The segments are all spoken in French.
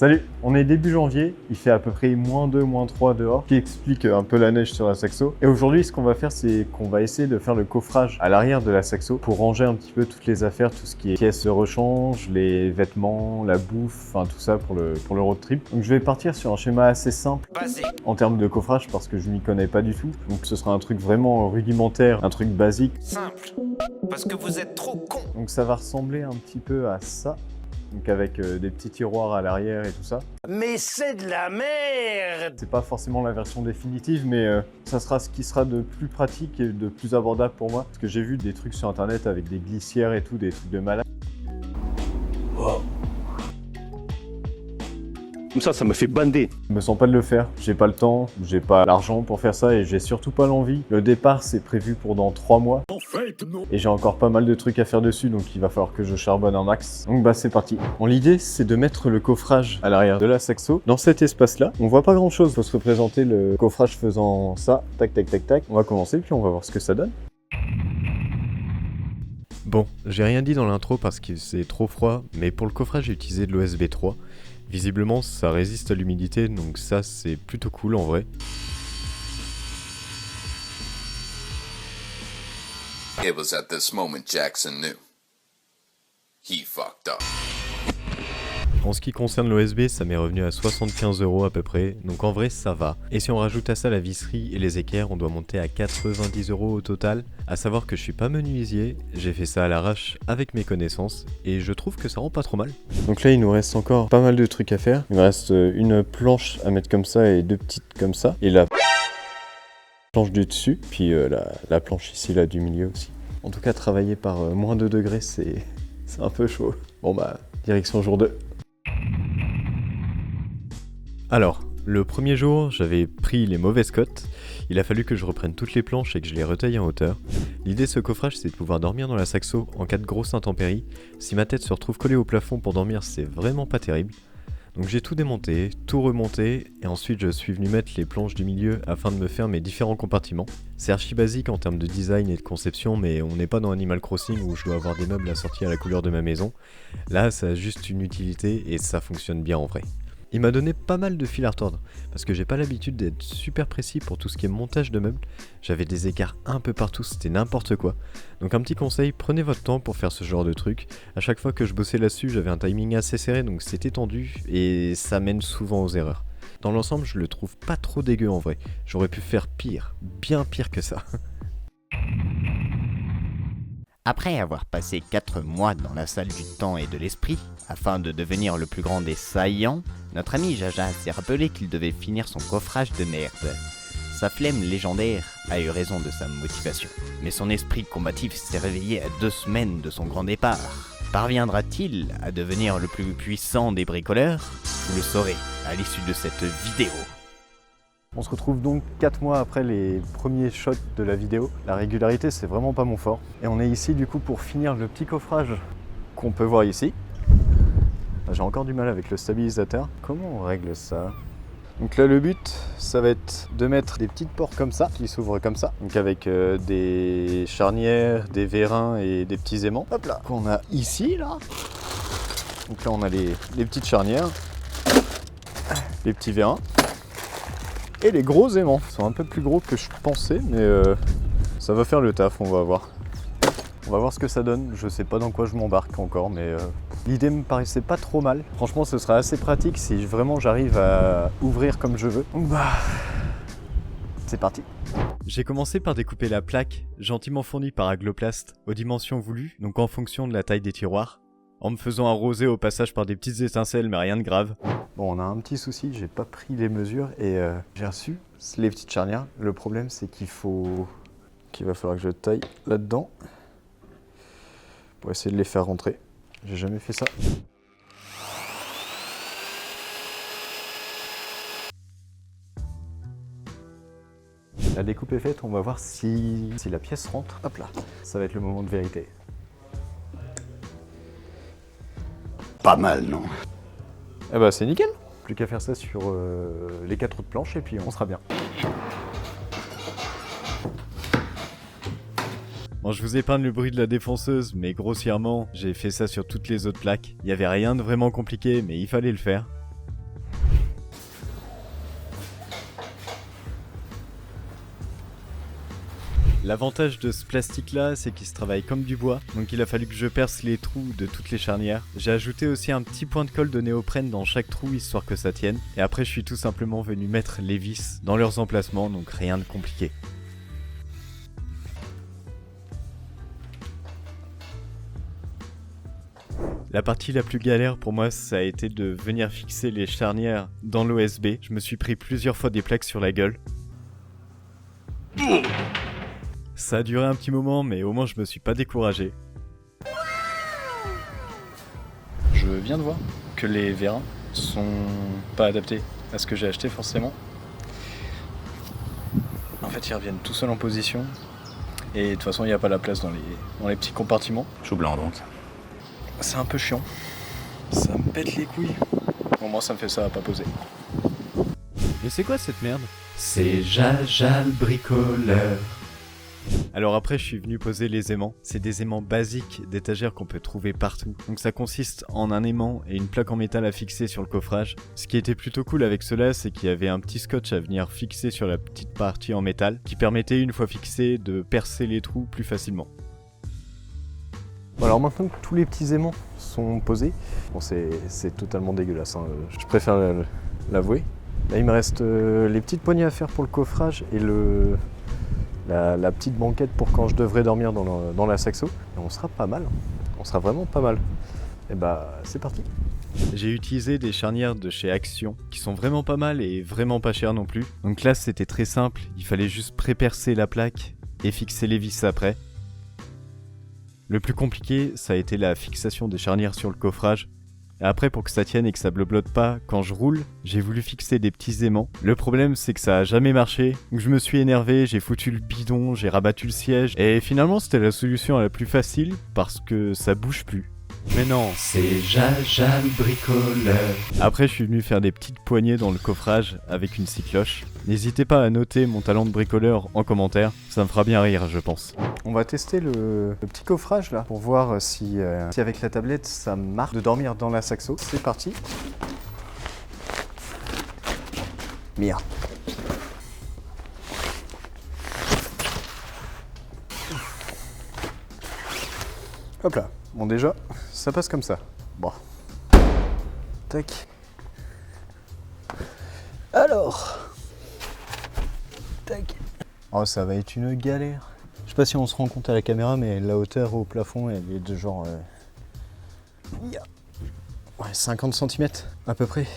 Salut, on est début janvier, il fait à peu près -2, -3 dehors, qui explique un peu la neige sur la Saxo. Et aujourd'hui, ce qu'on va faire, c'est qu'on va essayer de faire le coffrage à l'arrière de la Saxo pour ranger un petit peu toutes les affaires, tout ce qui est pièces de rechange, les vêtements, la bouffe, enfin tout ça pour le road trip. Donc je vais partir sur un schéma assez simple en termes de coffrage parce que je m'y connais pas du tout. Donc ce sera un truc vraiment rudimentaire, un truc basique. Simple, parce que vous êtes trop con. Donc ça va ressembler un petit peu à ça. Donc avec des petits tiroirs à l'arrière et tout ça. Mais c'est de la merde. C'est pas forcément la version définitive, mais ça sera ce qui sera de plus pratique et de plus abordable pour moi. Parce que j'ai vu des trucs sur internet avec des glissières et tout, des trucs de malade. Wow. Comme ça me fait bander. Je me sens pas de le faire, j'ai pas le temps, j'ai pas l'argent pour faire ça et j'ai surtout pas l'envie. Le départ c'est prévu pour dans 3 mois. En fait, non. Et j'ai encore pas mal de trucs à faire dessus, donc il va falloir que je charbonne un max. Donc bah c'est parti. Bon, l'idée c'est de mettre le coffrage à l'arrière de la Saxo. Dans cet espace-là, on voit pas grand-chose. Faut se représenter le coffrage faisant ça, tac tac tac tac. On va commencer puis on va voir ce que ça donne. Bon, j'ai rien dit dans l'intro parce que c'est trop froid, mais pour le coffrage j'ai utilisé de l'OSB 3. Visiblement ça résiste à l'humidité, donc ça c'est plutôt cool en vrai. It was at this moment Jackson knew. He fucked up. En ce qui concerne l'OSB, ça m'est revenu à 75 € à peu près, donc en vrai ça va. Et si on rajoute à ça la visserie et les équerres, on doit monter à 90 € au total. À savoir que je suis pas menuisier, j'ai fait ça à l'arrache avec mes connaissances, et je trouve que ça rend pas trop mal. Donc là il nous reste encore pas mal de trucs à faire. Il me reste une planche à mettre comme ça et deux petites comme ça, et la planche du dessus, puis la planche ici là du milieu aussi. En tout cas travailler par -2 degrés c'est un peu chaud. Bon bah direction jour 2. Alors, le premier jour, j'avais pris les mauvaises cotes. Il a fallu que je reprenne toutes les planches et que je les retaille en hauteur. L'idée de ce coffrage, c'est de pouvoir dormir dans la Saxo en cas de grosse intempérie. Si ma tête se retrouve collée au plafond pour dormir, c'est vraiment pas terrible. Donc j'ai tout démonté, tout remonté, et ensuite je suis venu mettre les planches du milieu afin de me faire mes différents compartiments. C'est archi basique en termes de design et de conception, mais on n'est pas dans Animal Crossing où je dois avoir des meubles assortis à la couleur de ma maison. Là, ça a juste une utilité et ça fonctionne bien en vrai. Il m'a donné pas mal de fil à retordre, parce que j'ai pas l'habitude d'être super précis pour tout ce qui est montage de meubles. J'avais des écarts un peu partout, c'était n'importe quoi. Donc un petit conseil, prenez votre temps pour faire ce genre de truc. À chaque fois que je bossais là-dessus, j'avais un timing assez serré, donc c'était tendu, et ça mène souvent aux erreurs. Dans l'ensemble, je le trouve pas trop dégueu en vrai. J'aurais pu faire pire, bien pire que ça. Après avoir passé 4 mois dans la salle du temps et de l'esprit, afin de devenir le plus grand des saillants, notre ami Jaja s'est rappelé qu'il devait finir son coffrage de merde. Sa flemme légendaire a eu raison de sa motivation, mais son esprit combatif s'est réveillé à 2 semaines de son grand départ. Parviendra-t-il à devenir le plus puissant des bricoleurs? Vous le saurez à l'issue de cette vidéo. On se retrouve donc 4 mois après les premiers shots de la vidéo. La régularité, c'est vraiment pas mon fort. Et on est ici du coup pour finir le petit coffrage qu'on peut voir ici. J'ai encore du mal avec le stabilisateur. Comment on règle ça? Donc là, le but, ça va être de mettre des petites portes comme ça, qui s'ouvrent comme ça. Donc avec des charnières, des vérins et des petits aimants. Hop là, qu'on a ici, là. Donc là, on a les petites charnières, les petits vérins. Et les gros aimants, ils sont un peu plus gros que je pensais, mais ça va faire le taf, on va voir. On va voir ce que ça donne, je sais pas dans quoi je m'embarque encore, mais l'idée me paraissait pas trop mal. Franchement, ce serait assez pratique si vraiment j'arrive à ouvrir comme je veux. Donc bah, c'est parti. J'ai commencé par découper la plaque, gentiment fournie par Agloplast, aux dimensions voulues, donc en fonction de la taille des tiroirs, en me faisant arroser au passage par des petites étincelles, mais rien de grave. Bon, on a un petit souci, j'ai pas pris les mesures et j'ai reçu les petites charnières. Le problème, c'est qu'il va falloir que je taille là-dedans pour essayer de les faire rentrer. J'ai jamais fait ça. La découpe est faite, on va voir si la pièce rentre. Hop là, ça va être le moment de vérité. Pas mal, non? Eh bah c'est nickel. Plus qu'à faire ça sur les 4 autres planches et puis on sera bien. Bon, je vous épargne le bruit de la défonceuse, mais grossièrement, j'ai fait ça sur toutes les autres plaques. Il n'y avait rien de vraiment compliqué, mais il fallait le faire. L'avantage de ce plastique là, c'est qu'il se travaille comme du bois, donc il a fallu que je perce les trous de toutes les charnières. J'ai ajouté aussi un petit point de colle de néoprène dans chaque trou histoire que ça tienne. Et après je suis tout simplement venu mettre les vis dans leurs emplacements, donc rien de compliqué. La partie la plus galère pour moi, ça a été de venir fixer les charnières dans l'OSB. Je me suis pris plusieurs fois des plaques sur la gueule. Ça a duré un petit moment, mais au moins je me suis pas découragé. Je viens de voir que les vérins sont pas adaptés à ce que j'ai acheté forcément. En fait, ils reviennent tout seuls en position. Et de toute façon, il n'y a pas la place dans les petits compartiments. Chou blanc donc. C'est un peu chiant. Ça me pète les couilles. Au moins, ça me fait ça à pas poser. Mais c'est quoi cette merde? C'est Jaja le bricoleur. Alors après, je suis venu poser les aimants. C'est des aimants basiques d'étagère qu'on peut trouver partout. Donc ça consiste en un aimant et une plaque en métal à fixer sur le coffrage. Ce qui était plutôt cool avec cela, c'est qu'il y avait un petit scotch à venir fixer sur la petite partie en métal, qui permettait, une fois fixé, de percer les trous plus facilement. Bon, alors maintenant que tous les petits aimants sont posés, bon c'est totalement dégueulasse, hein. Je préfère l'avouer. Là il me reste les petites poignées à faire pour le coffrage et la petite banquette pour quand je devrais dormir dans la saxo. Et on sera pas mal, on sera vraiment pas mal. Et bah c'est parti. J'ai utilisé des charnières de chez Action qui sont vraiment pas mal et vraiment pas chères non plus. Donc là c'était très simple, il fallait juste pré-percer la plaque et fixer les vis après. Le plus compliqué, ça a été la fixation des charnières sur le coffrage. Et après, pour que ça tienne et que ça blablote pas, quand je roule, j'ai voulu fixer des petits aimants. Le problème, c'est que ça a jamais marché. Donc je me suis énervé, j'ai foutu le bidon, j'ai rabattu le siège. Et finalement, c'était la solution la plus facile parce que ça bouge plus. Mais non, C'est Jaja le bricoleur. après, je suis venu faire des petites poignées dans le coffrage avec une scie cloche. N'hésitez pas à noter mon talent de bricoleur en commentaire, ça me fera bien rire, je pense. On va tester le petit coffrage là pour voir si avec la tablette ça marche de dormir dans la saxo. C'est parti. Merde. Hop là. Bon déjà, ça passe comme ça. Bon. Tac. Alors. Tac. Oh, ça va être une galère. Je sais pas si on se rend compte à la caméra, mais la hauteur au plafond, elle est de genre... ouais, 50 cm à peu près.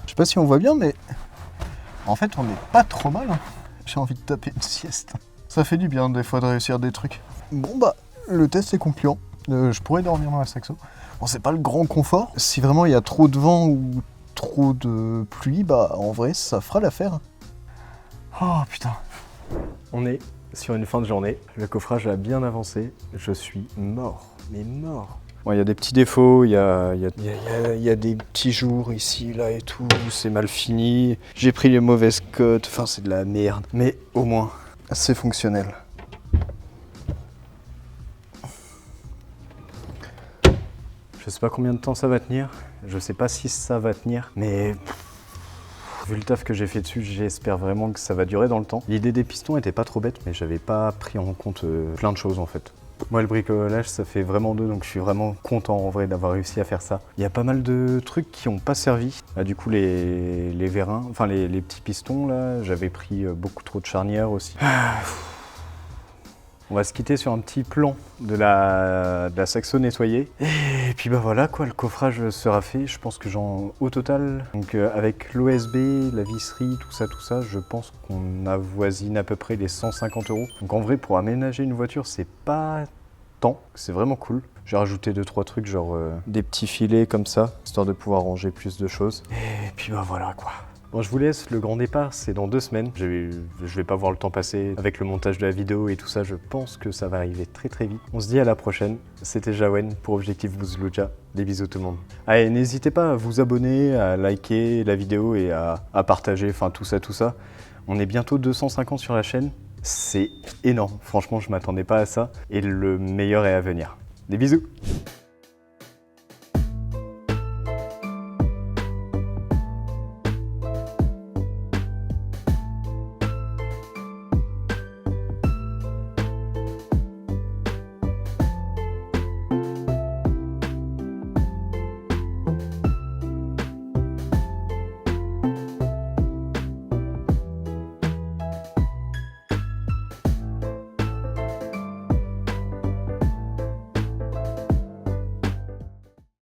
Je sais pas si on voit bien, mais en fait on n'est pas trop mal, hein. J'ai envie de taper une sieste. Ça fait du bien des fois de réussir des trucs. Bon bah, le test est concluant. Je pourrais dormir dans la saxo. Bon, c'est pas le grand confort. Si vraiment il y a trop de vent ou trop de pluie, bah en vrai ça fera l'affaire. Oh putain. On est sur une fin de journée. Le coffrage a bien avancé. Je suis mort, mais mort. Bon, il y a des petits défauts, il y a des petits jours ici, là et tout, c'est mal fini. J'ai pris les mauvaises cotes, enfin c'est de la merde. Mais au moins, c'est fonctionnel. Je sais pas combien de temps ça va tenir, je sais pas si ça va tenir, mais vu le taf que j'ai fait dessus, j'espère vraiment que ça va durer dans le temps. L'idée des pistons était pas trop bête, mais j'avais pas pris en compte plein de choses en fait. Moi, le bricolage, ça fait vraiment 2, donc je suis vraiment content en vrai d'avoir réussi à faire ça. Il y a pas mal de trucs qui n'ont pas servi. Bah, du coup, les vérins, enfin les petits pistons là, j'avais pris beaucoup trop de charnières aussi. On va se quitter sur un petit plan de la saxo nettoyée. Et puis bah voilà quoi, le coffrage sera fait. Je pense que au total, donc avec l'OSB, la visserie, tout ça, je pense qu'on avoisine à peu près les 150 €. Donc en vrai, pour aménager une voiture, c'est pas tant, c'est vraiment cool. J'ai rajouté 2-3 trucs, genre des petits filets comme ça, histoire de pouvoir ranger plus de choses. Et puis bah voilà quoi. Bon, je vous laisse, le grand départ, c'est dans 2 semaines. Je vais pas voir le temps passer avec le montage de la vidéo et tout ça. Je pense que ça va arriver très très vite. On se dit à la prochaine. C'était Jawen pour Objectif Bouzlouja. Des bisous tout le monde. Allez, n'hésitez pas à vous abonner, à liker la vidéo et à partager, enfin tout ça. On est bientôt 250 sur la chaîne. C'est énorme, franchement je m'attendais pas à ça et le meilleur est à venir. Des bisous!